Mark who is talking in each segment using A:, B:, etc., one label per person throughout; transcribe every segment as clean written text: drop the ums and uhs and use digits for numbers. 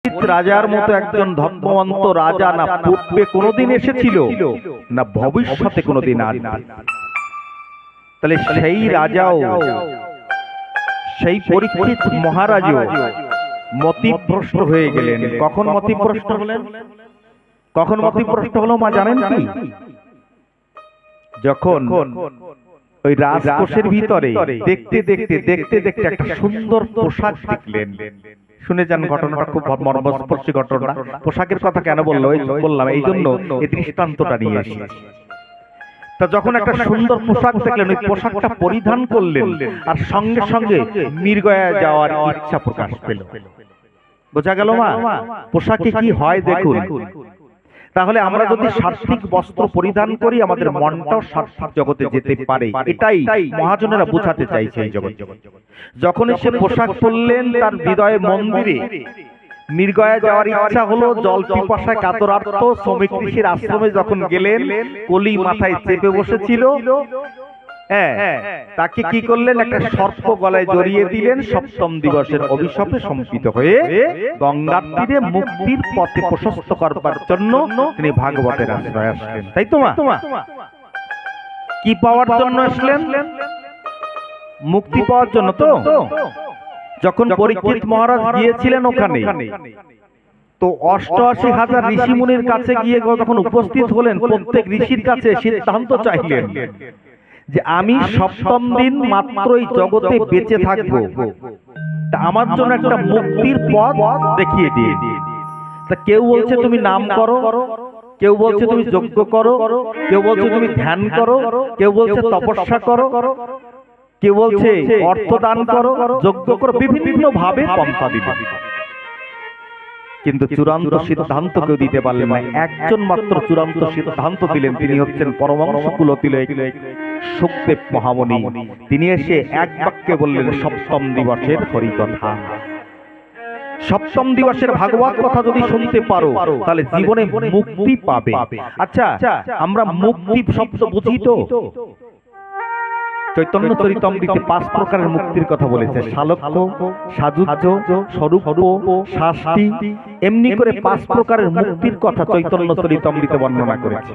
A: রাজার মতো একজন ধর্মবন্ত রাজা না পূর্বে কোনোদিন এসেছিল, না ভবিষ্যতে কোনোদিন আসবে। তাহলে সেই রাজাও, সেই পরীক্ষিত মহারাজও মতিভ্রষ্ট হয়ে গেলেন। কখন মতিভ্রষ্ট হলেন? কখন মতিভ্রষ্ট হলো মা জানেন কি? যখন ওই রাজকোষের ভিতরে দেখতে দেখতে দেখতে দেখতে একটা সুন্দর পোশাক দেখলেন। শুনে যান, ঘটনাটা খুব মর্মস্পর্শী ঘটনা। পোশাকের কথা কেন বললাম এই জন্য এই দৃষ্টান্তটা নিয়ে এসেছি। তা যখন একটা সুন্দর পোশাক দেখলেন, ওই পোশাকটা পরিধান করলেন আর সঙ্গে সঙ্গে মির্গয়া যাওয়ার ইচ্ছা প্রকাশ পেল। বোঝা গেল মা পোশাকে কি হয় দেখুন। তাহলে আমরা যদি সাত্ত্বিক বস্ত্র পরিধান করি, আমাদের মনটাও সাত্ত্বিক জগতে যেতে পারে, এটাই মহাজনেরা বোঝাতে চাইছে এই জগৎ। যখন সে পোশাক পরলেন, তার হৃদয়ে মন্দিরে মির্গয়া যাওয়ার ইচ্ছা হলো। জল পিপাসায় কাতরার্ত শ্রমিক ঋষির আশ্রমে যখন গেলেন, কলি মাথায় চেপে বসেছিল। তাকে কি করলেন? একটা সর্প গলায় জড়িয়ে দিলেন। সপ্তম দিবসের অভিশাপে সম্পিত হয়ে গঙ্গার তীরে মুক্তির পথে প্রশস্ত করবার জন্য তিনি ভাগবতের আশ্রয় আসলেন। তাই তো মা? কি পাওয়ার জন্য আসলেন? মুক্তি পাওয়ার জন্য। তো যখন পরীক্ষিত মহারাজ গিয়েছিলেন ওখানে, তো ৮৮,০০০ ঋষি মুনির কাছে গিয়ে যখন উপস্থিত হলেন, প্রত্যেক ঋষির কাছে সিদ্ধান্ত চাইলেন যে আমি সপ্তম দিন মাত্র এই জগতে বেঁচে থাকবো, তা আমার জন্য একটা মুক্তির পথ দেখিয়ে দিন। তা কেউ বলছে তুমি নাম করো, কেউ বলছে তুমি যজ্ঞ করো, কেউ বলছে তুমি ধ্যান করো, কেউ বলছে তপস্যা করো, কেউ বলছে অর্থদান করো, যজ্ঞ করো, বিভিন্ন ভাবে পন্থা দিবে। কিন্তু চূড়ান্ত সিদ্ধান্ত কেউ দিতে পারলেন না। একজন মাত্র চূড়ান্ত সিদ্ধান্ত দিলেন, তিনি হচ্ছেন পরমহংস কুলতিলক সুখদেব মহামুনি। তিনি এসে এক বাক্যে বললেন, সপ্তম দিবসের হরিকথা, সপ্তম দিবসের ভাগবত কথা যদি শুনতে পারো তাহলে জীবনে মুক্তি পাবে। আচ্ছা, আমরা মুক্তি শব্দ বুঝি তো? চৈতন্য চরিতামৃতে ৫ প্রকারের মুক্তির কথা বলেছে। শালক্য, সাযুজ্য, স্বরূপ, শাস্তি, এমনি করে ৫ প্রকারের মুক্তির কথা চৈতন্য চরিতামৃতে বর্ণনা করেছে।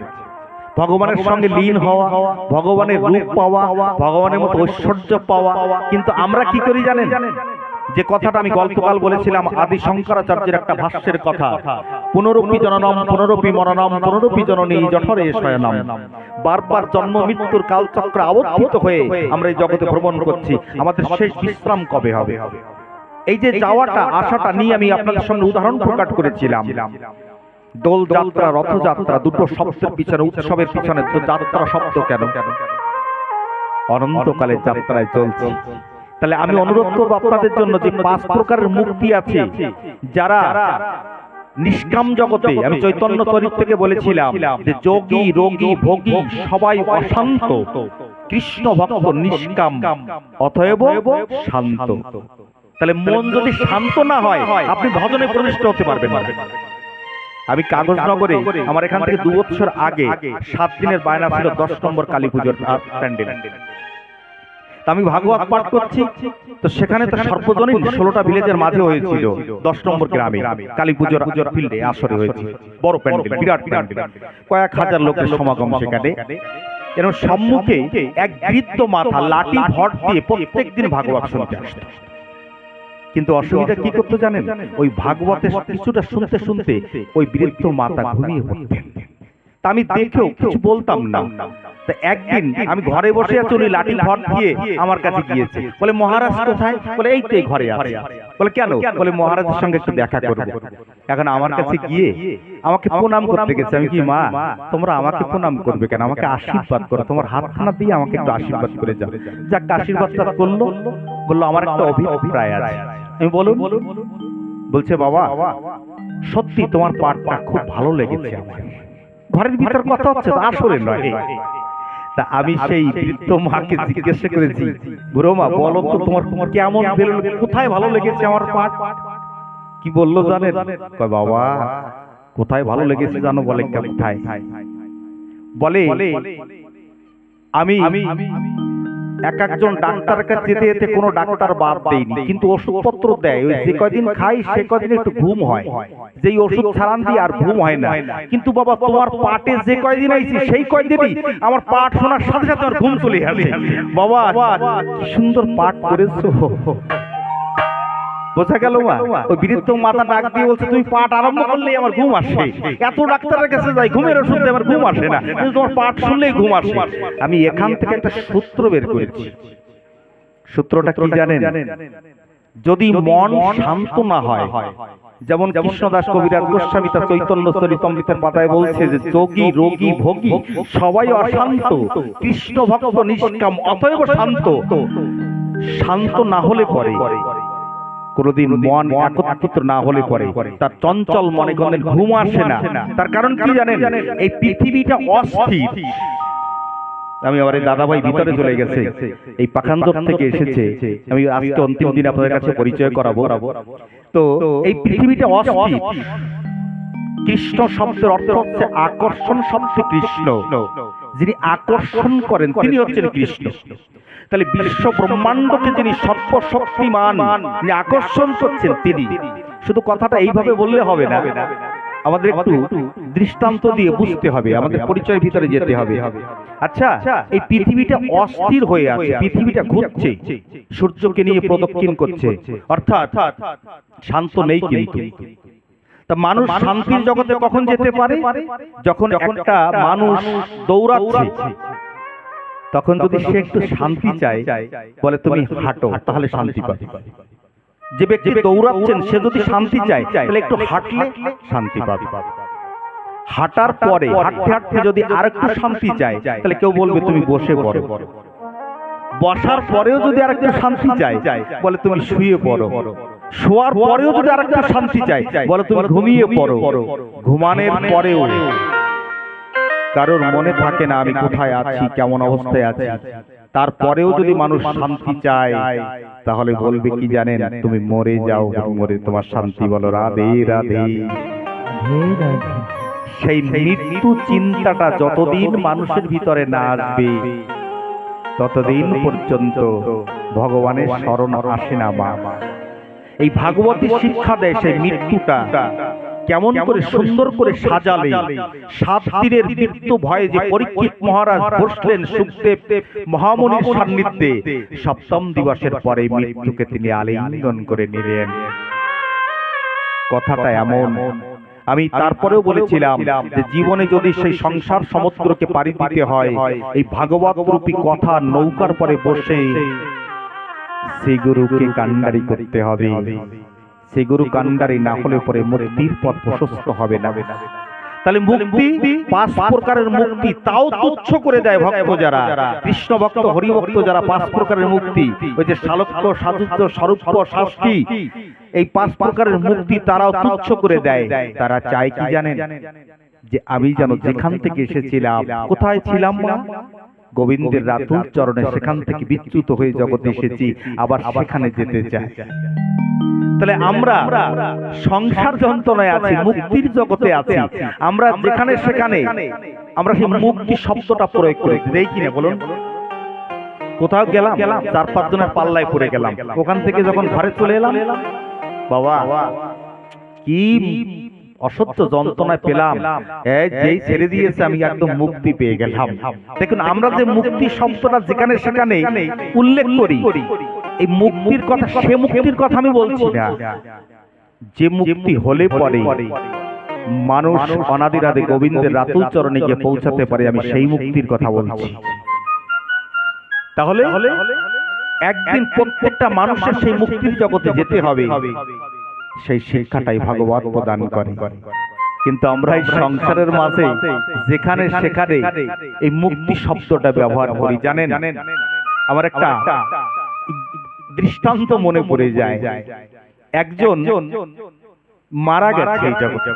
A: ভগবানের সঙ্গে লীন হওয়া, ভগবানের রূপ পাওয়া, ভগবানের মতো ঐশ্বর্য পাওয়া। কিন্তু আমরা কি করি জানেন? যে কথাটা আমি গল্পকাল বলেছিলাম, আদি শঙ্করাচার্যের একটা ভাষ্যের কথা, পুনরপি জননম পুনরপি মরণম পুনরপি জননী জঠরে শয়নম। বারবার জন্ম মৃত্যুর কালচক্রে আবর্তিত হয়ে আমরা এই জগতে ভ্রমণ করছি। আমাদের শেষ বিশ্রাম কবে হবে? এই যে যাওয়াটা আশাটা নিয়ে আমি আপনাদের সামনে উদাহরণ প্রকাশ করেছিলাম। দোল যাত্রা, রথযাত্রা, দুটো শব্দের পিছনে, উৎসবের পিছনে তো যাত্রা শব্দ কেন? অনন্তকালের যাত্রায় চলছে। তাহলে আমি অনুরোধ করবো আপনাদের জন্য যে ৫ প্রকারের মুক্তি আছে, যারা নিষ্কাম জগতে, আমি চৈতন্য চরিত থেকে বলেছিলাম যে যোগী, রোগী, ভোগী সবাই অশান্ত, কৃষ্ণ ভক্ত নিষ্কাম, অতএব শান্ত। তাহলে মন যদি শান্ত না হয়, আপনি ভজনে প্রবিষ্ট হতে পারবেন না। আমি কাগজনগরে, আমার এখান থেকে ২ বছর আগে ৭ দিনের বায়না ছিল ১০ নম্বর কালী পুজোর প্যান্ডেল। আমি ভাগবত পাঠ করছি, তো সেখানে তো সর্বজনীন ১৬টা ভিলেজের মাঝে হয়েছিল, ১০ নম্বর গ্রামে কালী পুজোর ফিল্ডে আসরে হয়েছে। বড় প্যান্ডেল, বিরাট প্যান্ডেল, কয়েক হাজার লোকের সমাগম সেখানে। এরকম সম্মুখে এক বৃদ্ধ মাথা লাঠি ভর দিয়ে প্রত্যেক দিন ভাগবত শুনতে আসতো। কিন্তু অসুবিধা কি করতো জানেন? ওই ভাগবতের কিছুটা শুনতে শুনতে ওই বৃদ্ধ মাতা ঘুমিয়ে পড়তেন। আমি দেখেও কিছু বলতাম না। একদিন আমি ঘরে বসে আছি, উনি লাঠি ভর দিয়ে আমার কাছে গিয়েছে। বলে মহারাজ কোথায়? বলে এই তো ঘরে আছে। বলে কেন? বলে মহারাজের সঙ্গে একটু দেখা করবো। এখন আমার কাছে গিয়ে আমাকে প্রণাম করতে গেছে। আমি কি, মা তোমরা আমাকে প্রণাম করবে কেন? আমাকে আশীর্বাদ করো, তোমার হাতখানা দিয়ে আমাকে একটু আশীর্বাদ করে যাও। যাক, আশীর্বাদটা করলো। বললো আমার একটা অভিপ্রায় আছে। আমি বলুন। বলছে বাবা সত্যি তোমার পাঠটা খুব ভালো লেগেছে আমার। ঘরের ভিতর কথা হচ্ছে, আসলে নয়। তা আমি সেই বৃদ্ধ মাকে জিজ্ঞাসা করেছি, বুড়ো মা বলো তো তোমার কেমন বেরোলো, কোথায় ভালো লেগেছে আমার পাঠ? কি বললো জানেন? বাবা কোথায় ভালো লেগেছে জানো? বলে কোথায়? বলে আমি একজন ডাক্তারের কাছে যেতে যেতে কোনো ডাক্তার বাদ দেয়নি, কিন্তু ওষুধপত্র দেয়, ওই যে কয়দিন খাই সে কয়দিন একটু ঘুম হয়, যেই ওষুধ ছাড়ান দিয়ে আর ঘুম হয় না। কিন্তু বাবা তোমার পাটে যে কয়দিন আইছি সেই কয়দিনই আমার পাঠ শোনার সাথে সাথে আমার ঘুম চলে আসে। বাবা কি সুন্দর পাঠ করেছো, বোঝা গেল মা? ওই বৃদ্ধ মাথা ডাক দিয়ে বলছে তুমি পাঠ আরম্ভ করলেই আমার ঘুম আসে, এত ডাক্তারের কাছে যাই ঘুমের ওষুধ দিয়ে আমার ঘুম আসে না, কিন্তু তোমার পাঠ শুনলেই ঘুম আসে। আমি এখান থেকে একটা সূত্র বের করেছি। সূত্রটা কি জানেন? যদি মন শান্ত না হয়, যেমন কৃষ্ণদাস কবিরাজ গোস্বামী তার চৈতন্য চরিতামৃতের পাতায় বলছে যে যোগী রোগী ভোগী সবাই অশান্ত, কৃষ্ণ ভক্ত নিষ্কাম অতএব শান্ত। শান্ত না হলে পরে কোনদিন মন একত্রিত না হলে পরে তার চঞ্চল মনে কোনদিন ঘুম আসে না। তার কারণ কি জানেন? এই পৃথিবীটা অস্থির। আমি আবার এই দাদাভাই ভিতরে চলে গেছে, এই পাখানজোর থেকে এসেছে, আমি আজকে অন্তিম দিন আপনাদের কাছে পরিচয় করাবো। তো এই পৃথিবীটা অস্থির। কৃষ্ণ শব্দের অর্থ হচ্ছে আকর্ষণ শব্দে কৃষ্ণ, যিনি আকর্ষণ করেন তিনি হচ্ছেন কৃষ্ণ। তাহলে বিশ্ব ব্রহ্মাণ্ডকে যিনি সর্বশক্তিমান, যিনি আকর্ষণ করছেন তিনি। শুধু কথাটা এইভাবে বললে হবে না, আমাদের একটু দৃষ্টান্ত দিয়ে বুঝতে হবে, আমাদের পরিচয়ের ভিতরে যেতে হবে। আচ্ছা, এই পৃথিবীটা অস্থির হয়ে আছে, পৃথিবীটা ঘুরছে, সূর্যকে নিয়ে প্রদক্ষিণ করছে, অর্থাৎ শান্ত নেই। কিন্তু তা মানুষ শান্তির জগতে কখন যেতে পারে? যখন একটা মানুষ দৌড়াচ্ছে, তখন যদি সে একটু শান্তি চায়, বলে তুমি হাঁটো, তাহলে শান্তি পাবে। যে ব্যক্তি দৌড়াচ্ছেন সে যদি শান্তি চায় তাহলে একটু হাঁটলে শান্তি পাবে। হাঁটার পরে হাঁটতে হাঁটতে যদি আরেকটু শান্তি চায় তাহলে কেউ বলবে তুমি বসে পড়ো। বসার পরেও যদি আরেকটু শান্তি চায় বলে তুমি শুয়ে পড়ো। শোয়ার পরেও যদি আরেকটু শান্তি চায় বলে তুমি ঘুমিয়ে পড়ো। ঘুমানোর পরেও কারোর মনে থাকে না আমি কোথায় আছি, কেমন অবস্থায় আছি। তারপরেও যদি মানুষ শান্তি চায় তাহলে বলবে কি জানেন? তুমি মরে যাও, মরে তোমার শান্তি বলো রাধে রাধে। সেই মৃত্যু চিন্তাটা যতদিন মানুষের ভিতরে না আসবে ততদিন পর্যন্ত ভগবানের শরণ আসে না। মা এই ভাগবতী শিক্ষা দেয় সেই মৃত্যুটা কেমন করে সুন্দর করে সাজালে। 7 দিনের মৃত্যু ভয়ে যে পরীক্ষিত মহারাজ বসলেন সুখদেব মহামুনির সান্নিধ্যে, 7ম দিবসের পরে মৃত্যুকে তিনি আলিঙ্গন করে নিলেন। কথাটা এমন, আমি তারপরেও বলেছিলাম যে জীবনে যদি সেই সংসার সমুদ্রকে পাড়ি দিতে হয়, এই ভাগবত রূপী কথা নৌকার পরে বসে সেই গুরুকে কান্ডারি করতে হবে। সেই গুরু কান্ডারি না হলে পরে মুক্তির পথ প্রশস্ত হবে না। তাহলে মুক্তি 5 প্রকারের মুক্তি, তাও তুচ্ছ করে দেয় ভক্ত যারা, কৃষ্ণ ভক্ত হরিভক্ত যারা 5 প্রকারের মুক্তি, ওই যে শালক্য সাধুত্ব স্বরূপ শাস্তি, এই 5 প্রকারের মুক্তি তারাও তুচ্ছ করে দেয়। তারা চায় কি জানেন? যে আমি যেন যেখান থেকে এসেছিলাম, কোথায় ছিলাম না, গোবিন্দের রাতুল চরণে, সেখান থেকে বিচ্যুত হয়ে জগতে এসেছি, আবার সেখানে যেতে চাই। তাহলে আমরা সংসার যন্ত্রণায় আছি, মুক্তির জগতে আছি। আমরা যেখানে সেখানে আমরা সেই মুক্তি শব্দটা প্রয়োগ করে দেই কিনা বলুন? কোথাও গেলাম, 4-5 জনের পাল্লায় পড়ে গেলাম, ওখান থেকে যখন ঘরে চলে এলাম, বাবা কি অসহ্য যন্ত্রণায় পেলাম, যেই ছেড়ে দিয়েছে আমি একদম মুক্তি পেয়ে গেলাম। দেখুন আমরা যে মুক্তি শব্দটা যেখানে সেখানে উল্লেখ করি, এই মুক্তির কথা, সে মুক্তির কথা আমি বলছি না। যে মুক্তি হলে পরে মানুষ অনাদিরাদে গোবিন্দের রাতুল চরণে গিয়ে পৌঁছাতে পারে, আমি সেই মুক্তির কথা বলছি। তাহলে একদিন প্রত্যেকটা মানুষের সেই মুক্তির জগতে যেতে হবে, সেই শিক্ষাটাই ভাগবত প্রদান করে। কিন্তু আমরা এই সংসারের মাঝে যেখানে সেখানে এই মুক্তি শব্দটা ব্যবহার করি। জানেন, আমার একটা দৃষ্টান্ত মনে পড়ে যায়। একজন মারা গেছে এই জগতে,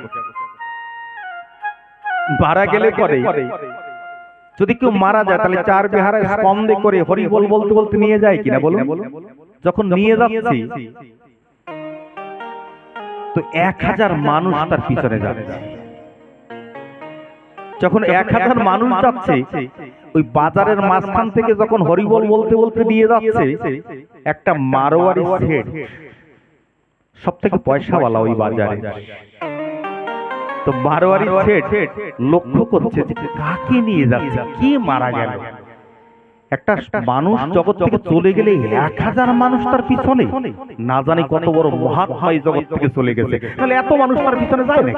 A: মারা গেলে পরে যদি কেউ মারা যায় তাহলে 4 বিহারায় স্কন্ধে করে হরি বল বলতে বলতে নিয়ে যায় কিনা বলুন? যখন নিয়ে যাচ্ছি তো 1000 মানুষ তার পিছনে যাচ্ছে। যখন 1000 মানুষ যাচ্ছে, ওই বাজারের মাঝখান থেকে যখন হরিবল বলতে বলতে নিয়ে যাচ্ছে, একটা মারোয়ারি শেঠ, সব থেকে পয়সাওয়ালা ওই বাজারে, তো মারোয়ারি শেঠ লক্ষ্য করছে যে কাকে নিয়ে যাচ্ছে, কে মারা গেল। একটা মানুষ জগৎ থেকে চলে গেলে 1000 মানুষ তার পিছনে, না জানি কত বড় মহাত্মা এই জগৎ থেকে চলে গেছে, তাহলে এত মানুষ তার পিছনে যায় না।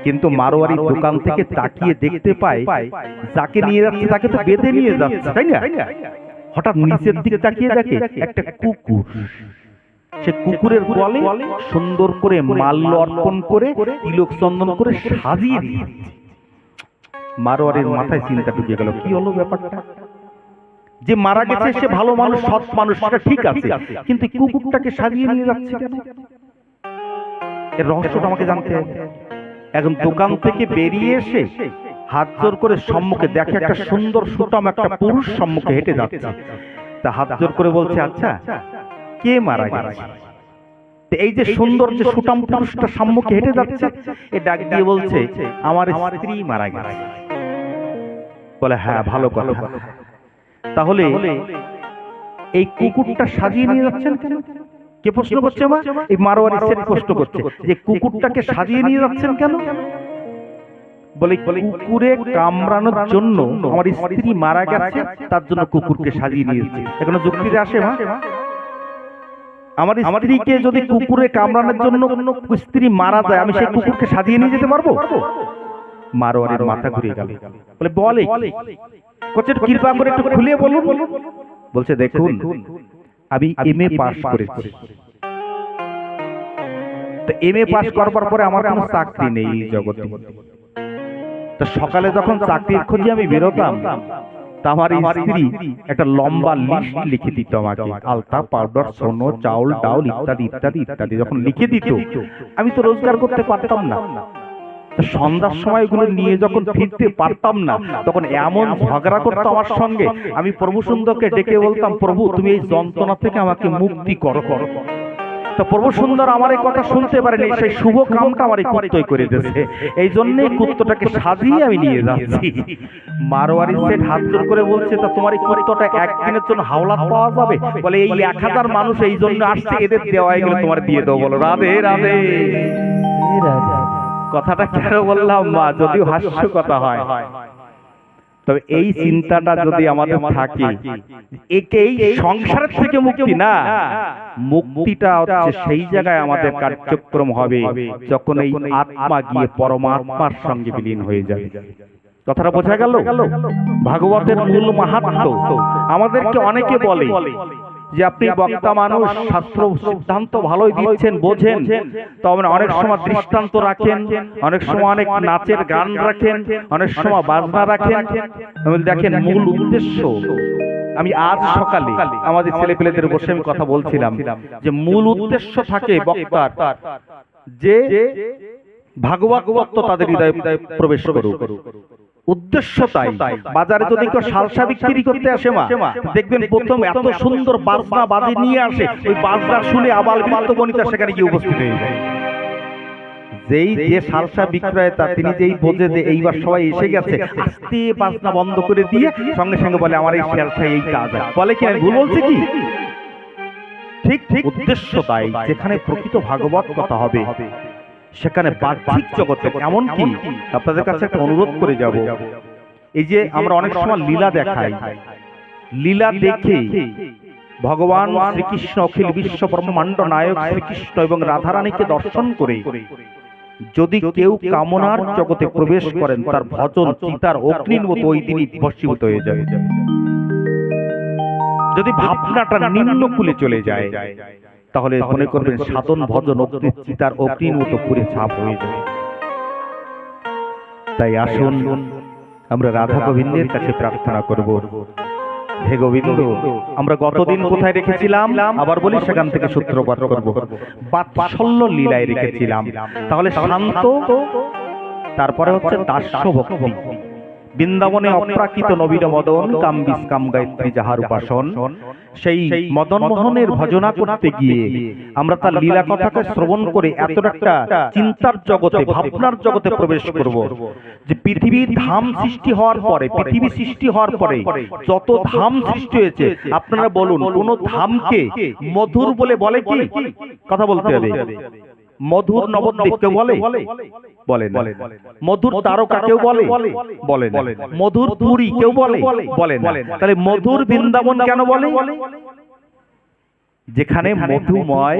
A: কিন্তু মারোয়ারি দোকান থেকে তাকিয়ে দেখতে পায় যাকে নিয়ে যাচ্ছে তাকে তো বেঁধে নিয়ে যাচ্ছে, তাই না? হঠাৎ নিচের দিকে তাকিয়ে দেখে একটা কুকুর, সে কুকুরের গলে সুন্দর করে মাল্য অর্পণ করে তিলক চন্দন করে সাজিয়ে দিয়েছে। মারোয়ারির মাথায় চিন্তা ঢুকে গেল, কি হলো ব্যাপারটা? যে মারা গেছে সে ভালো মানুষ, সৎ মানুষ, সেটা ঠিক আছে, কিন্তু কুকুরটাকে সাজিয়ে নিয়ে যাচ্ছে কেন? এর রহস্যটা আমাকে জানতে হবে। এখন দোকান থেকে বেরিয়ে এসে হাত জোর করে সম্মুখে দেখে একটা সুন্দর সুঠাম একটা পুরুষ সম্মুখে হেঁটে যাচ্ছে। তা হাত জোর করে বলছে, আচ্ছা কে মারা গেছে? এই যে সুন্দর যে সুঠাম পুরুষটা সম্মুখে হেঁটে যাচ্ছে, এ ডাক দিয়ে বলছে, আমার স্ত্রী মারা গেছে। বলে, হ্যাঁ ভালো কথা, তাহলে এই কুকুরটা সাজিয়ে নিয়ে যাচ্ছেন কেন? কে প্রশ্ন করছে? মা, এই মারোয়ারি শেঠ প্রশ্ন করছে যে কুকুরটাকে সাজিয়ে নিয়ে যাচ্ছেন কেন? বলে, কুকুরে কামড়ানোর জন্য আমার স্ত্রী মারা গেছে, তার জন্য কুকুরকে সাজিয়ে নিয়ে যাচ্ছে। এখনো যুক্তিতে আসে? মা, আমার স্ত্রীকে যদি কুকুরে কামড়ানোর জন্য স্ত্রী মারা যায়, আমি সেই কুকুরকে সাজিয়ে নিয়ে যেতে পারবো? মারোয়ারির মাথা ঘুরে গেল। বলে, বলে কৃপা করে একটু খুলে বলুন। বলছে, দেখুন আমি এমএ পাস করেছি, তো এমএ পাস করবার পরে আমার কোনো চাকরি নেই এই জগতে। তো সকালে যখন চাকরির খোঁজে আমি বেরোতাম, তা আমার স্ত্রী একটা লম্বা লিস্ট লিখে দিত আমাকে, আলতা, পাউডার, সোনো, চাউল, ডাউল ইত্যাদি ইত্যাদি ইত্যাদি যখন লিখে দিত, আমি তো রোজগার করতে পারতাম না। সন্ধ্যার সময় এগুলো নিয়ে যখন ফিরতে পারতাম না, তখন এমন ঝগড়া করতো আমার সঙ্গে, আমি প্রভু সুন্দরকে ডেকে বলতাম, প্রভু তুমি এই যন্ত্রণা থেকে আমাকে মুক্তি করো। তো প্রভু সুন্দর আমার এই কথা শুনতে পারেনি, সেই শুভ কামটা আমার এই কুত্তই করে দিয়েছে, এই জন্যই কুত্তটাকে সাজিয়ে আমি নিয়ে যাচ্ছি। মারোয়ারি শেঠ হাত জোর করে বলছে, তা তোমার এই কুত্তটা একদিনের জন্য হাওলাত পাওয়া যাবে? বলে, এই 1000 মানুষ এই জন্য আসছে, এদের দেওয়া এগুলো তোমার দিয়ে দেবো। বলো, রাধে রাধে। কথাটা কেন বললাম মা, যদিও হাস্য কথা হয়, তবে এই চিন্তাটা যদি আমাদের থাকে, একেই সংসারের থেকে মুক্তি না, মুক্তিটা হচ্ছে সেই জায়গায় আমাদের কার্যক্রম হবে যখন এই আত্মা গিয়ে পরমাত্মার সঙ্গে বিলীন হয়ে যাবে। কথাটা বোঝা গেল? ভাগবতের মূল মাহাত্ম্য আমাদেরকে অনেকে বলে যে আপনি বক্তা মানুষ, শাস্ত্র সিদ্ধান্ত ভালোই দিচ্ছেন, বোঝেন, তো আমরা অনেক সময় দৃষ্টান্ত রাখেন, অনেক সময় অনেক নাচের গান রাখেন, অনেক সময় বাজনা রাখেন। দেখেন, মূল উদ্দেশ্য, আমি আজ সকালে আমাদের ছেলেপেলেদের বসে আমি কথা বলছিলাম যে মূল উদ্দেশ্য থাকে বক্তার যে ভাগবত তত্ত্ব তাদের হৃদয়ে প্রবেশ করুক, উদ্দেশ্য তাই। বাজারে যদি কেউ সালসা বিক্রি করতে আসে, মা দেখবেন প্রথম এত সুন্দর বাজনা বাজি নিয়ে আসে, ওই বাজনা শুনে আবাল বৃদ্ধ বনিতা সেখানে গিয়ে উপস্থিত হয়ে যায়। যেই যে সালসা বিক্রয়তা তিনি যেই বোঝে যে এইবার সবাই এসে গেছে, আস্তে বাজনা বন্ধ করে দিয়ে সঙ্গে সঙ্গে বলে, আমার এই সালসায় এই কাজ বলে কি, আমি ভুল বলছি কি? ঠিক ঠিক উদ্দেশ্য তাই। যেখানে প্রকৃত ভাগবত কথা হবে সেখানে বাহ্যিক জগতে, এমনকি আপনাদের কাছে একটা অনুরোধ করে যাব, এই যে আমরা অনেক সময় লীলা দেখাই, লীলা দেখে ভগবান শ্রীকৃষ্ণ অখিল বিশ্ব ব্রহ্মাণ্ড নায়ক শ্রীকৃষ্ণ এবং রাধারানীকে দর্শন করে যদি কেউ কামনার জগতে প্রবেশ করেন, তার ভজন চিতার অগ্নির মতো ওই দিনই ভস্মীভূত হয়ে যাবে। যদি ভাবনাটা নিম্নকুলে চলে যায়, তাহলে মনে করবেন সাধন ভজন অগ্নি চিতার অগ্নির মতো পুরে ছাপ হয়ে যাবে। তাই আসুন আমরা রাধা গোবিন্দের কাছে প্রার্থনা করব, হে গোবিন্দ, আমরা গতদিন কোথায় রেখেছিলাম আবার বলি, সেখান থেকে সূত্রপাত করব। বাৎসল্য লীলায় রেখেছিলাম, তাহলে শান্ত, তারপরে হচ্ছে দাস্য ভক্তি, বৃন্দাবনে অপ্রাকৃত নবীন মদন কাম বিস্কাম গায়ত্রী যাহার উপাসন, সেই মদন মোহনের ভজনা করতে গিয়ে আমরা তার লীলা কথাকে শ্রবণ করে এত একটা চিন্তার জগতে, ভাবনার জগতে প্রবেশ করব যে পৃথিবীর ধাম সৃষ্টি হওয়ার পরে, পৃথিবী সৃষ্টি হওয়ার পরে যত ধাম সৃষ্টি হয়েছে, আপনারা বলুন কোন ধামকে মধুর বলে বলে কি? কথা বলতে হবে। মধুর নবদ্বীপ কেউ বলে? বলে না। মধুর তারকা কেউ বলে? বলে না। মধুর পুরী কেউ বলে? বলে না। তাহলে মধুর বৃন্দাবন কেন বলে? যেখানে মধুময়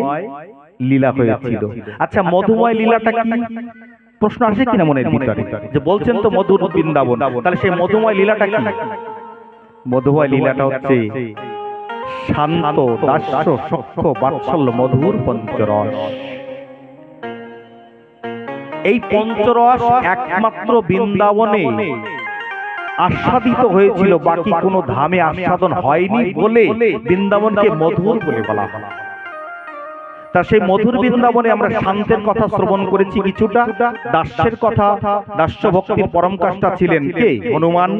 A: লীলা হয়েছিল। আচ্ছা, মধুময় লীলাটা কি? প্রশ্ন আসে কিনা মনের ভিতরে? যে বলছেন তো মধুর বৃন্দাবন, তাহলে সেই মধুময় লীলাটা কি? মধুময় লীলাটা হচ্ছে শান্ত, দাস্য, সখ্য, বাৎসল্য, মধুর পঞ্চরস। এই পঞ্চরস একমাত্র বৃন্দাবনে আস্বাদিত হয়েছিল, বাকি কোন ধামে আস্বাদন হয়নি বলে বৃন্দাবনকে মধুর বলে বলা হয়। তা সেই মধুর বৃন্দাবনে আমরা শান্তের কথা শ্রবণ করেছি কিছুটা, দাস্যের কথা, দাস্য ভক্তির পরমকাষ্ঠা ছিলেন কে? হনুমান।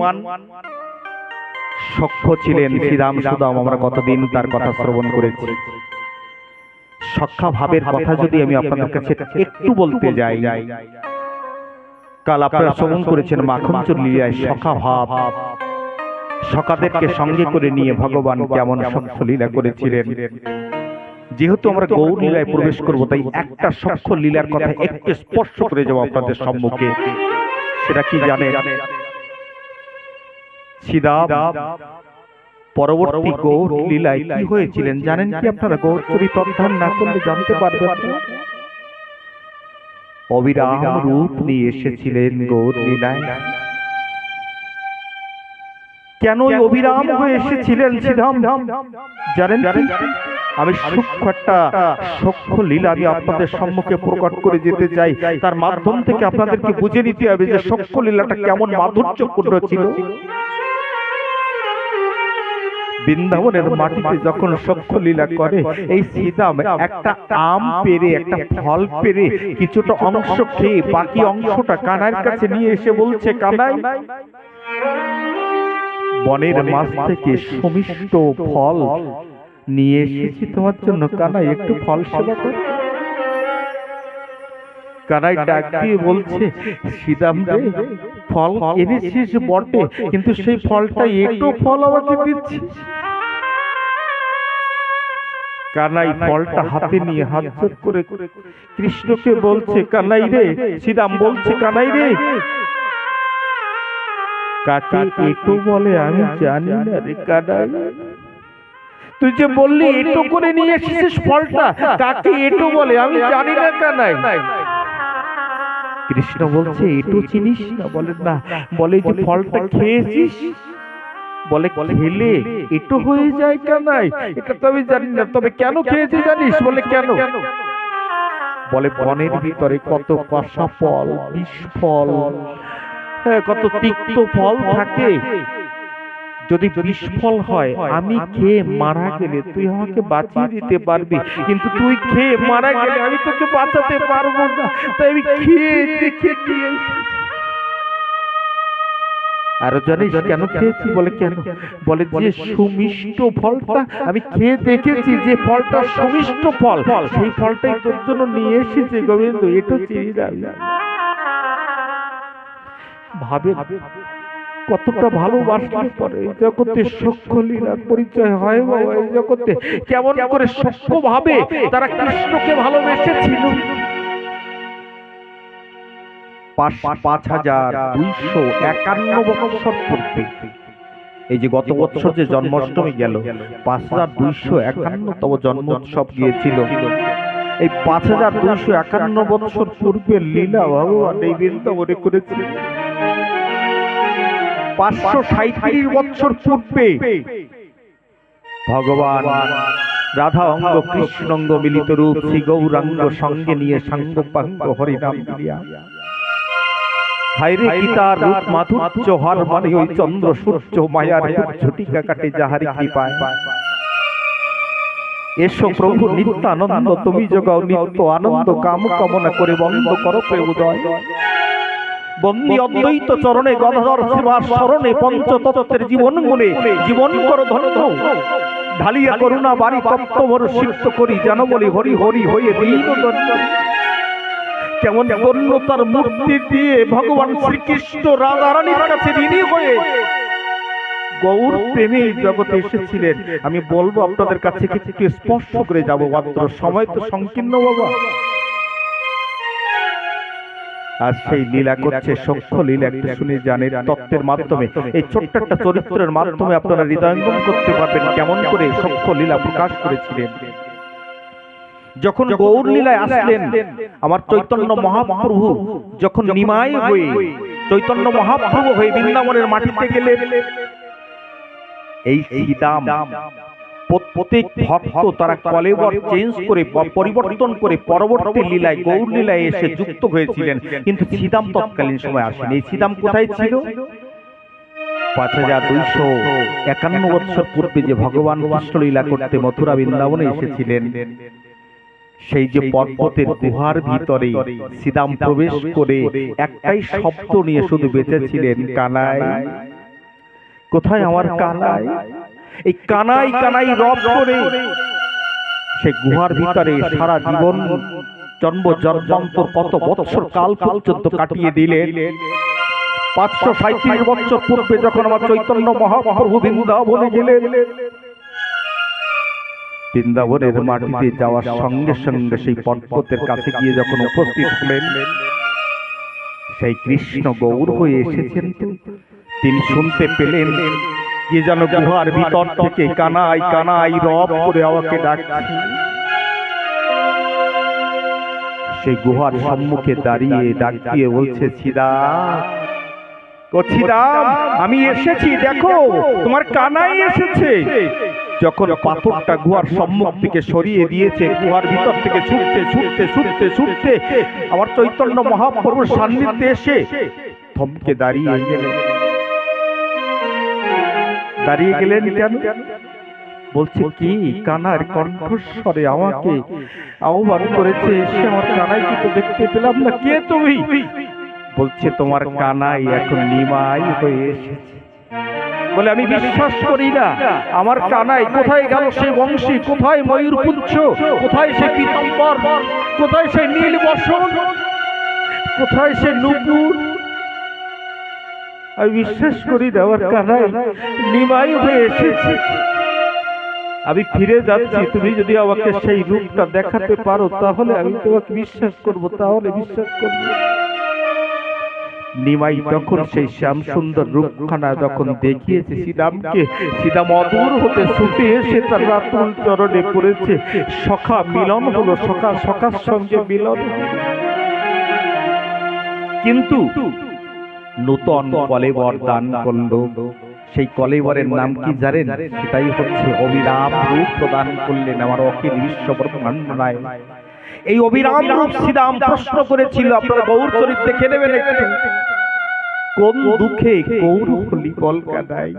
A: সখ্য ছিলেন শ্রীরাম সুদাম, আমরা কতদিন তার কথা শ্রবণ করেছি। সখ্যা ভাবের কথা যদি আমি আপনাদের কাছে একটু বলতে যাই, কাল আপনারা শ্রবণ করেছেন মাখনচুর লীলায় সখা ভাব, সখাদেরকে সঙ্গে করে নিয়ে ভগবান কেমন সখ্য লীলা করেছিলেন। যেহেতু আমরা গৌর লীলায় প্রবেশ করব, তাই একটা সখ্য লীলার কথা একটু স্পর্শ করে যাব আপনাদের সম্মুখে। সেটা কি জানেন? শ্রীরাম পরবর্তী গৌর লীলায় কি হয়েছিলেন জানেন কি আপনারা? গৌর চরিত অধ্যয়ন না করলে জানতে পারবেন না। অবিরাম রূপ নিয়ে এসেছিলেন গৌর লীলায়। কেন অবিরাম হয়ে এসেছিলেন শ্রীরাম জানেন কি? আমি সূক্ষ্ম একটা সখ্য লীলা আমি আপনাদের সম্মুখে প্রকট করে যেতে চাই। তার মাধ্যম থেকে আপনাদেরকে বুঝে নিতে হবে যে সখ্য লীলাটা কেমন মাধুর্যপূর্ণ ছিল। বৃন্দাবনের মাটিতে যখন সখ্য লীলা করে, এই শ্রীরাম একটা আম পেরে, একটা ফল পেরে কিছুটা অংশ খেয়ে বাকি অংশটা কানাইয়ের কাছে নিয়ে এসে বলছে, কানাই, বনের মাছ থেকে সমিষ্ট ফল নিয়ে এসেছি তোমার জন্য, কানাই একটু ফল সেবা কর। কানাই ডাক দিয়ে বলছে, শ্রীরাম রে, ফল এনেছিস বটে, কিন্তু সেই ফলটা একটু ফল আমাকে দিচ্ছি। কানাই ফলটা হাতে নিয়ে হাত জোড় করে কৃষ্ণকে বলছে, কানাই রে, শ্রীরাম বলছে, কানাই রে, কাকে এটো বলে আমি জানি না রে কানাই। তুই যে বললি এটো করে নিয়ে এসেছিস ফলটা, কাকে এটো বলে আমি জানি না কানাই। কৃষ্ণ বলছে, এটো চিনিস না? বলে না। বলে যে ফলটা খেয়েছিস? বলে খেলে এটো হয়ে যায় কানাই? এটা তো আমি জানি না, তবে কেন খেয়েছি জানিস? বলে কেন? বলে বনের ভিতরে কত কষা ফল, বিষ ফল, কত তিক্ত ফল থাকে। যদি বিষ ফল হয়, আমি খেয়ে মারা গেলে তুই আমাকে বাঁচিয়ে দিতে পারবি, কিন্তু তুই খেয়ে মারা গেলে আমি তোকে বাঁচাতে পারবো না। তাই আমি খেয়ে দেখে দিয়ে। আরো জানিস কেন খেয়েছি? বলে কেন? বলে যে সুমিষ্ট ফলটা আমি খেয়ে দেখেছি, যে ফলটা সুমিষ্ট ফল, সেই ফলটাই তোর জন্য নিয়ে এসেছি গোবিন্দ, এটা চিনি না। ভাবে কতটা ভালোবাসলে পরে এই জগতে সখ্য লীলার পরিচয় হয় বাবা। এই জগতে কেমন করে সখ্য ভাবে তারা কৃষ্ণকে ভালোবেসেছিল। 5251 বছর পূর্বে, এই যে গত বছর যে জন্মাষ্টমী গেল, 5251তম জন্মোৎসব গিয়েছিল। এই 5251 বছর পূর্বের লীলা ভগবান এই বৃন্দাবনে করেছিলেন। 537 বছর পূর্বে ভগবান রাধা অঙ্গ কৃষ্ণাঙ্গ মিলিত রূপ শ্রী গৌরাঙ্গ সঙ্গে নিয়ে সাঙ্গ পাঙ্গ হরিনাম করিয়া, হায়রে কি তার রূপ মাধুর্য, হর মানে ওই চন্দ্র সূর্য মায়ার ঝটিকা কাটে যাহার কৃপায়। এসো প্রভু নিত্যানন্দ, তুমি জগাও নিত্য আনন্দ, কাম কামনা করে বন্ধ করো প্রেম উদয়। বন্দী অদ্বৈত চরণে গদাধর সেবার স্মরণে পঞ্চতত্ত্বের জীবন গুণে জীবন কর ধন্য ঢালিয়া করুণা বাড়ি তত্ত্বভর সিক্ত করি যেন বলি হরি হরি হয়ে দীন দণ্ড। কেমন বন্যতার মূর্তি দিয়ে ভগবান শ্রীকৃষ্ণ রাধারানীর কাছে ঋণী হয়ে গৌর প্রেমে জগতে এসেছিলেন। আমি বলবো আপনাদের কাছে একটু স্পর্শ করে যাব, মাত্র সময় তো সংকীর্ণ বাবা। আর সেই লীলা করছে সখ্য লীলা, একটু শুনে জানেন তত্ত্বের মাধ্যমে, এই ছোট্ট একটা চরিত্রের মাধ্যমে আপনারা হৃদয়ঙ্গম করতে পারবেন কেমন করে সখ্য লীলা প্রকাশ করেছিলেন। যখন গৌর লীলায় আসলেন আমার চৈতন্য মহাপ্রভু, যখন নিমাই হয়ে চৈতন্য মহাপ্রভু হয়ে বৃন্দাবনের মাটিতে গেলেন, এই সীতাম প্রত্যেক ভক্ত তারা কলেবর চেঞ্জ করে পরিবর্তন করে পরবর্তী লীলায় গৌর লীলায় এসে যুক্ত হয়েছিলেন, কিন্তু সীতাম তৎকালীন সময় আসেনি। এই সীতাম কোথায় ছিল? 5251 বছর পূর্বে যে ভগবান কৃষ্ণ লীলা করতে মথুরা বৃন্দাবনে এসেছিলেন, সেই যে পর্বতের গুহার ভিতরে সীতাম প্রবেশ করে একটাই শব্দ নিয়ে শুধু বেঁচেছিলেন, কানাই কোথায় আমার কানাই। এই কানাই কানাই রব করে সে গুহার ভিতরে সারা জীবন জন্ম জন্মান্তর কত বৎসর কাল পর্যন্ত কাটিয়ে দিলেন। 537 বছর পূর্বে যখন আমার চৈতন্য মহাপ্রভু বৃন্দাবনে গেলেন, বৃন্দাবনের মাটিতে যাওয়ার সঙ্গে সঙ্গে সেই পর্বতের কাছে গিয়ে যখন উপস্থিত হলেন, সেই কৃষ্ণ গৌর হয়ে এসেছেন। তিনি শুনতে পেলেন যে যেন গুহার ভিতর থেকে কানাই কানাই রব করে আমাকে ডাকছে। সেই গুহার সম্মুখে দাঁড়িয়ে ডাক দিয়ে বলছে, ছিদাম ও ছিদাম, আমি এসেছি, দেখো তোমার কানাই এসেছে। যখন পাথরটা গুহার সম্মুখ থেকে সরিয়ে দিয়েছে, গুহার ভিতর থেকে ছুটতে ছুটতে ছুটতে ছুটতে আমার চৈতন্য মহাপ্রভুর সান্নিধ্যে এসে থমকে দাঁড়িয়ে গেলেন। দাঁড়িয়ে গেলেন কেন? বলছে কি, কানার কণ্ঠস্বরে আমাকে আহ্বান করেছে, সে আমার কানাই কিন্তু দেখতে পেলাম না, কে তুমি? বলছে তোমার কানাই এখন নিমাই হয়ে এসেছে। বলে আমি বিশ্বাস করি না, আমার কানাই কোথায় গেল? সে বংশী কোথায়? ময়ূরপুচ্ছ কোথায়? সে পীতাম্বর কোথায়? সে নীল বসন কোথায়? সে নূপুর? আমি বিশ্বাস করি না আমার কানাই নিমাই হয়ে এসেছে। আমি ফিরে যাচ্ছি, তুমি যদি আমাকে সেই রূপটা দেখাতে পারো তাহলে আমি তোমাকে বিশ্বাস করব, তাহলে বিশ্বাস করব। নিমাই তখন সেই শ্যাম সুন্দর রূপখানা যখন দেখিয়েছে শ্রীরামকে, শ্রীরাম অদূর হতে ছুটে এসে তার রাতুল চরণে পড়েছে। সখা মিলন হলো, সখা সখার সঙ্গে মিলন। কিন্তু নূতন কলেবর দান করল। সেই কলেবরের নাম কি জানেন? সেটাই হচ্ছে অবিরাম রূপ প্রদান করলেন আমার অখিল বিশ্ব ব্রহ্মাণ্ড রায়। এই অবিরাম রূপ শ্রীরাম প্রশ্ন করেছিল, আপনারা গৌর চরিত্র দেখে নেবেন একটু, কোন দুঃখে গৌর হলি কলকাতায়।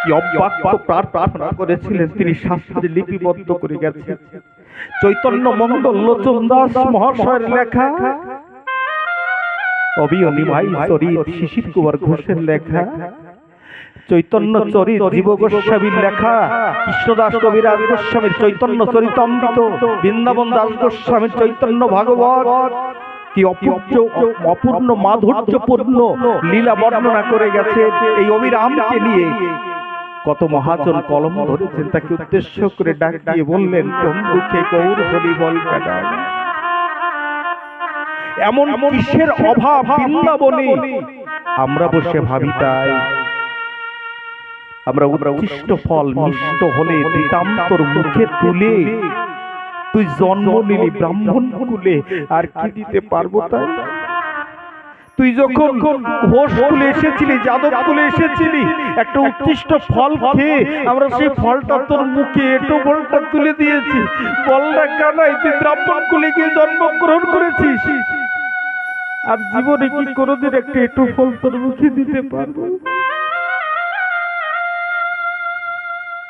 A: কি অব্যক্ত প্রার্থনা করেছিলেন তিনি, শাস্ত্রে লিপিবদ্ধ করে গেছেন। চৈতন্য মঙ্গল লোচন দাস মহাশয়ের লেখা, অবিয়নিমাই চরিত শিশির কুমার ঘোষের লেখা, চৈতন্য চরিত জীব গোস্বামীর লেখা, কৃষ্ণদাস কবিরাজ গোস্বামীর চৈতন্য চরিতামৃত, বৃন্দাবন দাস গোস্বামীর চৈতন্য ভাগবত, কি অপূর্ণ মাধুর্যপূর্ণ লীলা বর্ণনা করে গেছে। এই অবিরামকে নিয়ে কত মহাজন কলম ধরেছেন, তাকে উদ্দেশ্য করে ডাক দিয়ে বললেন, কোন দুঃখে গৌর হলি বল কানাই। এমন কিসের অভাব বৃন্দাবনে? আমরা বসে ভাবি তাই। আমরা উৎকৃষ্ট ফল মিষ্ট হলে নিতান্তর মুখে তুলে, তুই জন্ম নিলি ব্রাহ্মণ কুলে, আর কি দিতে পারবো তাই? তুই যখন ঘোষ কুলে এসেছিলি, যাদব কুলে এসেছিলি, একটা উৎকৃষ্ট ফল খেয়ে আমরা সেই ফলটা তোর মুখে এটো বলটা তুলে দিয়েছি। বল না কানাই, তুই ব্রাহ্মণ কুলে গিয়ে জন্মগ্রহণ করেছিস, আর জীবনে কি কোনোদিন একটা এটো ফল তোর মুখে দিতে পারবো?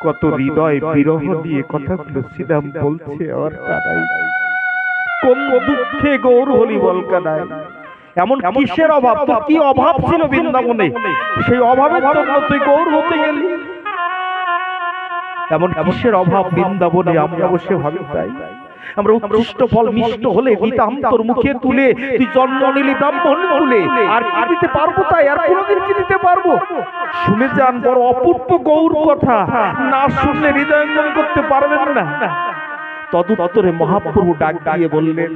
A: কত হৃদয় বিরহ দিয়ে কথাগুলো শ্রীরাম বলছে আমার কানাই। কোন দুঃখে গৌর হলি বল কানাই। এমন কিসের অভাব, তোর কি অভাব ছিল বৃন্দাবনে, সেই অভাবের জন্য তুই গৌর হতে গেলি? এমন কিসের অভাব বৃন্দাবনে? আমরা বসে ভাবি তাই। আমরা উৎকৃষ্ট ফল মিষ্ট হলে দিতাম তোর মুখে তুলে, তুই জন্ম নিলি ব্রাহ্মণ কুলে, আর কি দিতে পারবো তাই, আর কোনোদিন কি দিতে পারবো? শুনে যান, বড় অপূর্ব গৌর কথা, না শুনলে হৃদয়ঙ্গম করতে পারবেন না। তদুত্তরে মহাপ্রভু ডাক দিয়ে বললেন,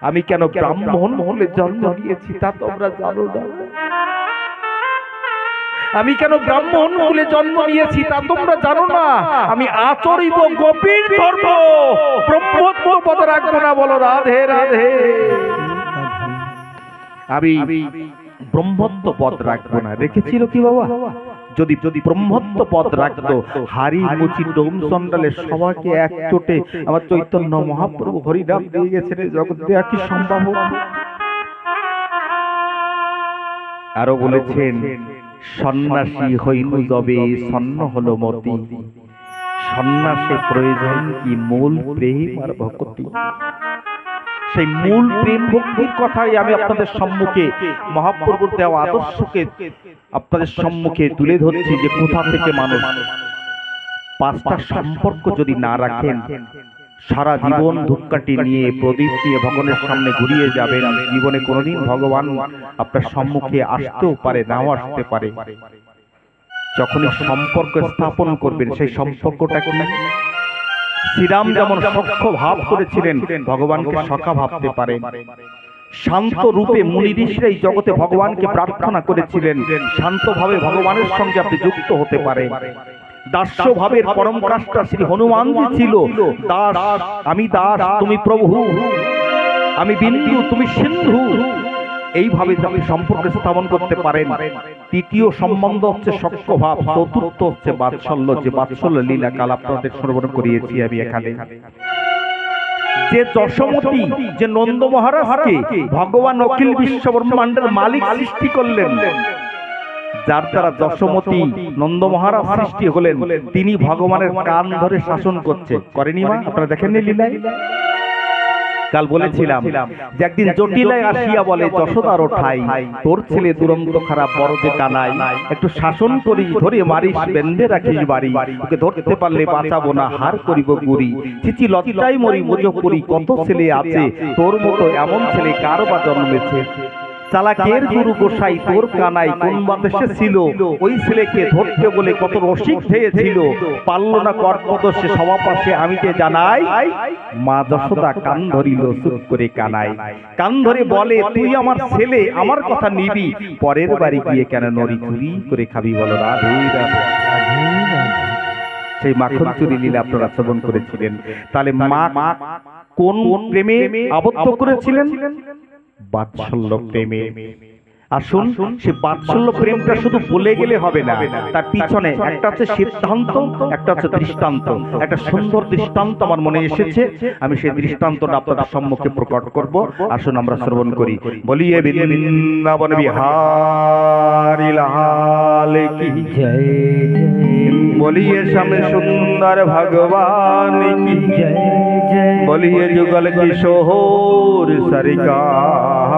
A: আমি কেন ব্রাহ্মণ হলে জন্ম নিয়েছি তা তোমরা জানো না? আমি কেন ব্রাহ্মণ কুলে জন্ম নিয়েছি তা তোমরা জানো না? আমি আচরিত গোপীর ধর্ম, ব্রহ্মত্ব পদ রাখবো না। বলো রাধে রাধে। আমি ব্রহ্মত্ব পদ রাখবো না। রেখেছিল কি বাবা? যদি যদি ব্রহ্মত্ব পদ রাখতো, হারি মুচি ডোম চন্ডালে সবাইকে এক চোটে আমার চৈতন্য মহাপ্রভু হরিনাম দিয়ে গেছেন, জগৎ দেয়া কি সম্ভব হতো? আরো বলেছেন, সন্ন্যাসী হইল যবে সন্ন হলো মতি, সন্ন্যাসের প্রয়োজন কি মূল প্রেম আর ভক্তি। সেই মূল প্রেম ভক্তির কথাই আমি আপনাদের সম্মুখে মহাপ্রভুর দেওয়া আদর্শকে আপনাদের সম্মুখে তুলে ধরছি, যে কোথা থেকে মানুষ পাঁচটা সম্পর্ক যদি না রাখেন, সারা জীবন ধূপকাঠি নিয়ে প্রদীপ নিয়ে ভগবানের সামনে ঘুরিয়ে যাবেন, জীবনে কোনোদিন ভগবান আপনার সম্মুখে আসতেও পারে, নাও আসতে পারে। যখনই সম্পর্ক স্থাপন করবেন, সেই সম্পর্কটা কি? শ্রীরাম যেমন সখ্য ভাব করেছিলেন, ভগবানকে সখা ভাবতে পারেন। শান্ত রূপে মুনি ঋষিরাই জগতে ভগবানকে প্রার্থনা করেছিলেন, শান্তভাবে ভগবানের সঙ্গে আপনি যুক্ত হতে পারেন। দাস্য ভাবের পরম কাষ্টা শ্রী হনুমানজি ছিল, দাস আমি দাস তুমি প্রভু, আমি বিন্দু তুমি সিন্ধু। এইভাবে আপনি সম্পর্ক স্থাপন করতে পারেন। তৃতীয় সম্বন্ধ হচ্ছে সখ্য ভাব, চতুর্থ হচ্ছে বাৎসল্য, যে বাৎসল্য লীলা কাল আপনাদের শ্রবণ করিয়েছি আমি এখানে। যে যশোমতী, যে নন্দ মহারাজকে ভগবান অখিল বিশ্ব ব্রহ্মাণ্ডের মালিক সৃষ্টি করলেন, যার দ্বারা যশোমতী নন্দ মহারাজ সৃষ্টি হলেন, তিনি ভগবানের কান ধরে শাসন করছে, করেনি মা? আপনারা দেখেননি লীলায়? কাল বলেছিলাম যে একদিন জটিলায় আসিয়া বলে, যশোদার ঠাই তোর ছেলে দুরন্ত খারাপ বড় যে কানাই, একটু শাসন করি ধরে মারিস বেঁধে রাখিস বাড়ি, ওকে ধরতে পারলে বাঁচাবো না হার করিব গুরি, চিচি লজ্জায় মরি মজপুরি, কত ছেলে আছে তোর মতো এমন ছেলে কার বা জন্মেছে। চালাকের গুরু গোসাই তোর কানাই কোন বাদেশে ছিল, ওই ছেলেকে ধরতে বলে কত রসিক হয়েছিল, পারল না কর্পদ সে সভা পাশে আমি যে জানাই, মা যশোদা কান ধরিল চুপ করে কানাই, কান ধরে বলে তুই আমার ছেলে আমার কথা নিবি, পরের বাড়ি গিয়ে কেন নড়ি চুরি করে খাবি। বলো রাধে রাধে। সেই মাখন চুরি লীলা আপনারা শ্রবণ করেছিলেন। তাহলে মা কোন প্রেমে আবদ্ধ করেছিলেন? বাৎসল্য প্রেমে। আসুন, সে বাৎসল্য প্রেমটা শুধু বলে গেলে হবে না, তার পিছনে একটা হচ্ছে সিদ্ধান্ত, একটা হচ্ছে দৃষ্টান্ত। একটা সুন্দর দৃষ্টান্ত আমার মনে এসেছে, আমি সেই দৃষ্টান্তটা আপনাদের সম্মুখে প্রকট করব। আসুন আমরা শ্রবণ করি। বলিয়ে বৃন্দাবন বিহারী লাল কি জয়, বলিয়ে শ্যাম সুন্দর ভগবান কি জয়, বলিয়ে যুগল কিশোর সরকার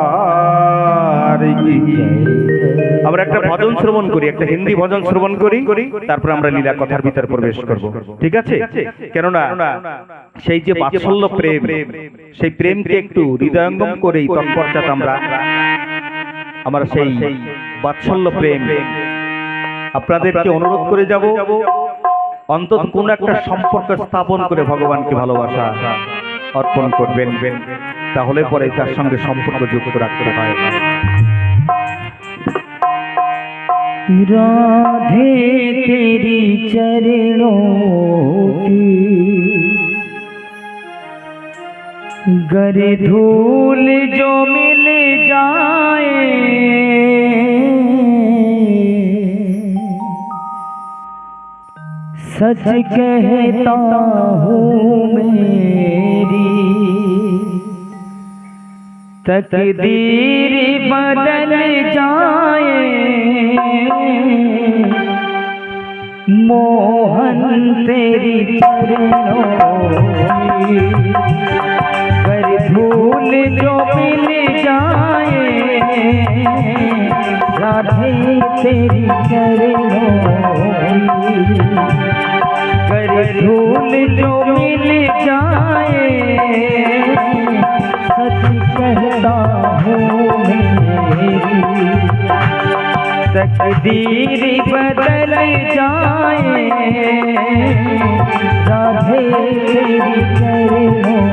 A: কি। আমরা একটা ভজন শ্রবণ করি, একটা হিন্দি ভজন শ্রবণ করি, তারপর আমরা লীলা কথার ভিতর প্রবেশ করব, ঠিক আছে? কেননা সেই যে বাৎসল্য প্রেম, সেই প্রেমকে একটু হৃদয়ঙ্গম করেই তৎপশ্চাৎ আমরা সেই বাৎসল্য প্রেম আপনাদেরকে অনুরোধ করে যাব, অন্তত কোন একটা সম্পর্ক স্থাপন করে ভগবানকে ভালোবাসা অর্পণ করবেন, তাহলে পরে তার সঙ্গে সম্পর্ক যুক্ত রাখতে হয়।
B: राधे तेरी चरणों की गर धूल जो मिल जाए, सच कहता हूँ मेरी तकदीर बदल जाए, मोहन तेरी चरणों में कर धूल जो मिल जाए राधे तेरी चरणों की, कर धूल जो मिल जाए सच कहता हूँ मेरी तकदीर बदल जाए राधे तेरी चरणों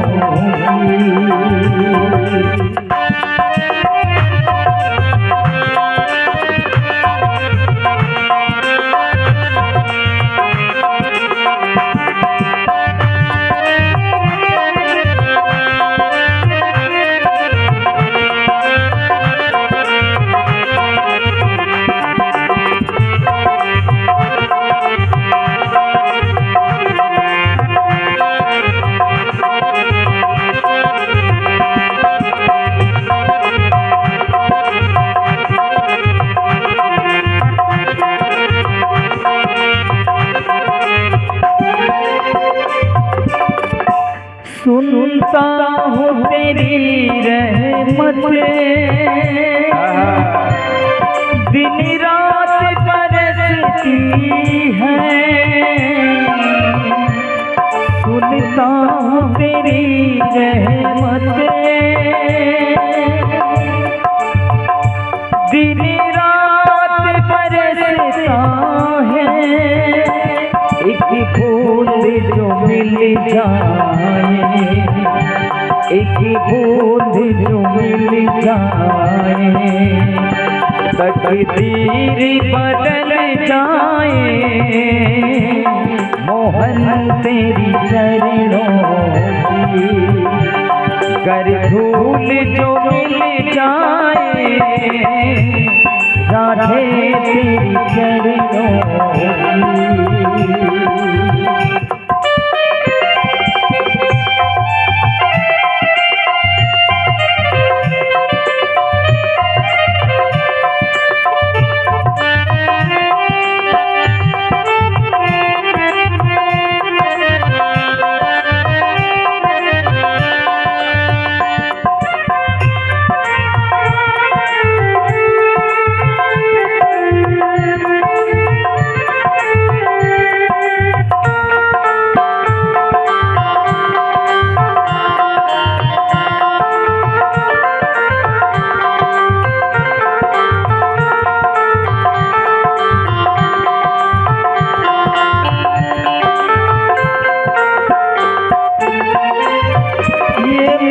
B: सुनता हूँ तेरी रहमत दिन रात बरसती है, सुनता हूँ तेरी रहमत दिन रात बरसता है, एक बूंद जो मिल जाए, एक बूंद जो मिल जाए तकदीर बदल जाए मोहन तेरी चरणों की, कर धूल जो मिल जाए राधे तेरी चरणों की।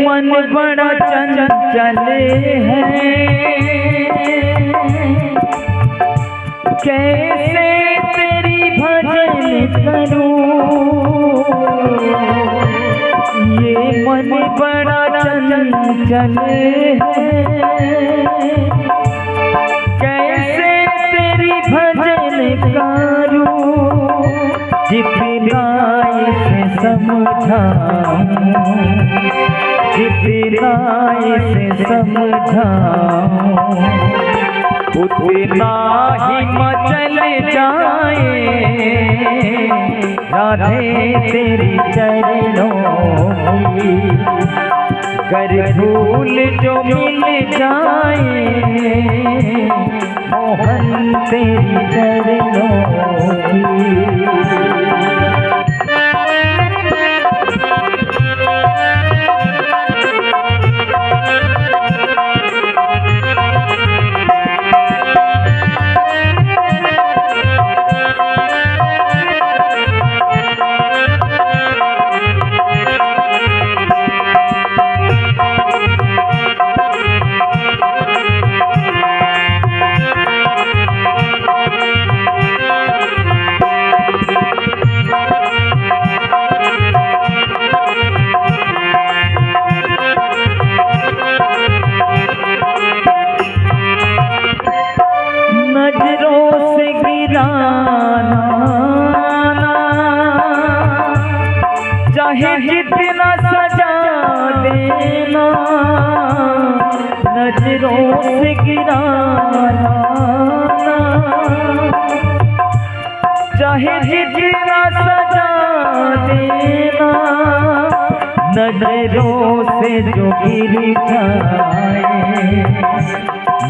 B: मन बड़ा चंचल है कैसे तेरी भजन करूं, ये मन बड़ा चंचल है कैसे तेरी भजन करूं, जितना इसे समझाऊं जितना इसे समझाऊं उतना ही मचल जाए राधे तेरी चरणों की, कर धूल जो मिल जाए मोहन तेरी चरणों की। चाहे जितना सजा देना नजरों से गिराना, चाहे जितना सजा देना नजरों से जो गिर जाए,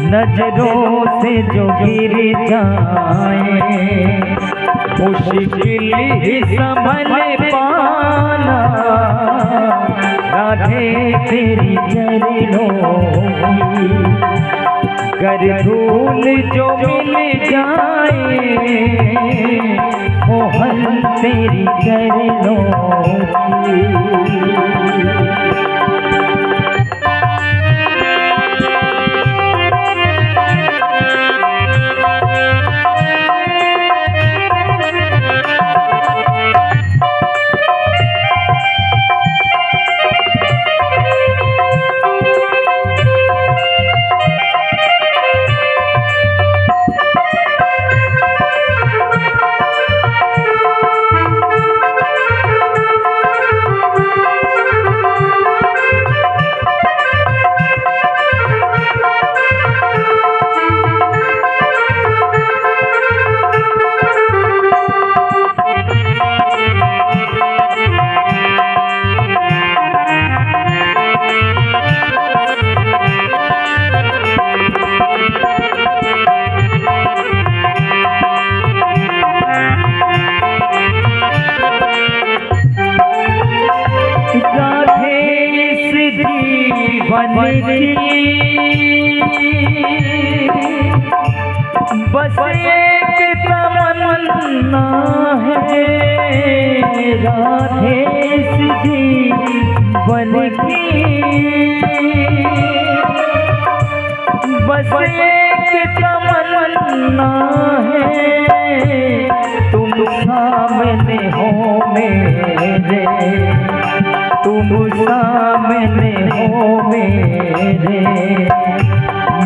B: नजरों से जो गिर जाए, मुश्किल ही संभल पाना राधे तेरी चरणों की। गर धूल जो मिल जाए मोहन तेरी चरणों की। बस एक तमन्ना है राधे जीवन की, बस एक तमन्ना है तुम सामने हो मेरे, तुम सामने हो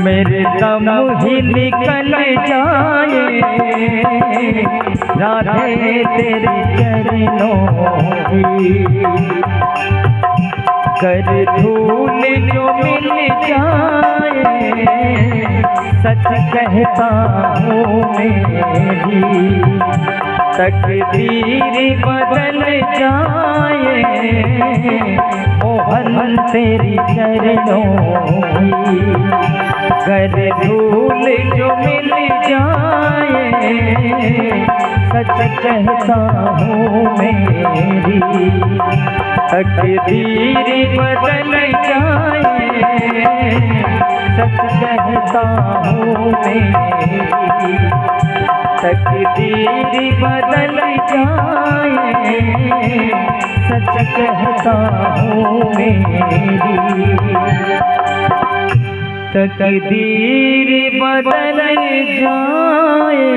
B: मेरे दम ही निकल जाए राधे तेरी चरणों की। कर धूल जो मिल जाए सच कहता हूँ मेरी, तकदीर बदल जाए मोहन तेरी चरणों की। कर धूल जो मिल जाए सच कहता हूँ मेरी, तकदीर बदल जाए सच कहता हूँ मेरी, तकदीर बदल जाए सच कहता हूँ मेरी, तकदीर बदल जाए।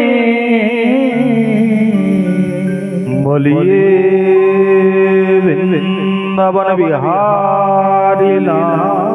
A: बोलिए वृंदावन बिहारी लाल